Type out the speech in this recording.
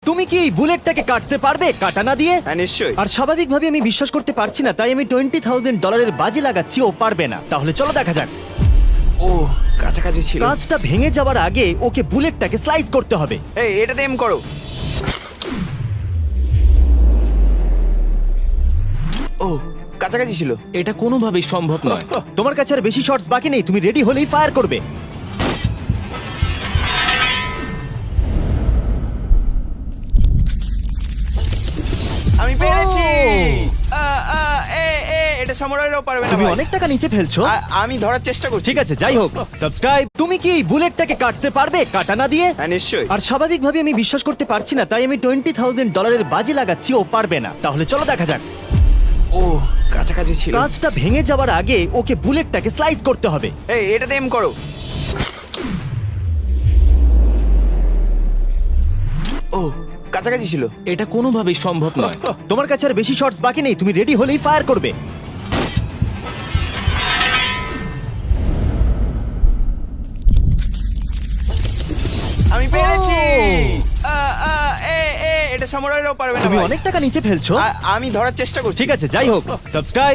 তুমি কি এই বুলেটটাকে কাটতে পারবে কাটানা দিয়ে? হ্যাঁ নিশ্চয়ই। আর স্বাভাবিকভাবে আমি বিশ্বাস করতে পারছি না, তাই আমি $20,000 বাজি লাগাচ্ছি ও পারবে না। তাহলে চলো দেখা যাক। ও কাছাকাছি ছিল। কাঁচটা ভেঙে যাওয়ার আগে ওকে বুলেটটাকে স্লাইস করতে হবে। এই এটাতে এম করো। ও কাছাকাছি ছিল। এটা কোনোভাবেই সম্ভব নয়। তোমার কাছে আর বেশি শটস বাকি নেই, তুমি রেডি হলেই ফায়ার করবে। আমি পেরেছি। ও! এটা সামুরাইরাও পারবে না তুমি ভাই। অনেক টাকা নিচে ফেলছো। আমি ধরার চেষ্টা করছি। ঠিক আছে, যাই হোক, সাবস্ক্রাইব। তুমি কি এই বুলেটটাকে কাটতে পারবে কাটানা দিয়ে? হ্যাঁ নিশ্চয়ই। আর স্বাভাবিকভাবে আমি বিশ্বাস করতে পারছি না, তাই আমি $20,000 বাজি লাগাচ্ছি ও পারবে না। তাহলে চলো দেখা যাক। ও কাছাকাছি ছিল। কাঁচটা ভেঙে যাওয়ার আগে ওকে বুলেটটাকে স্লাইস করতে হবে। এই এটাতে এম করো। ও কাছাকাছি ছিল। এটা কোনোভাবেই সম্ভব নয়। তোমার কাছে আর বেশি শটস বাকি নেই, তুমি রেডি হলেই ফায়ার করবে। আমি পেরেছি। ও! এটা সামুরাইরাও পারবে না তুমি ভাই। অনেক টাকা নিচে ফেলছো। আমি ধরার চেষ্টা করছি। ঠিক আছে, যাই হোক, সাবস্ক্রাইব।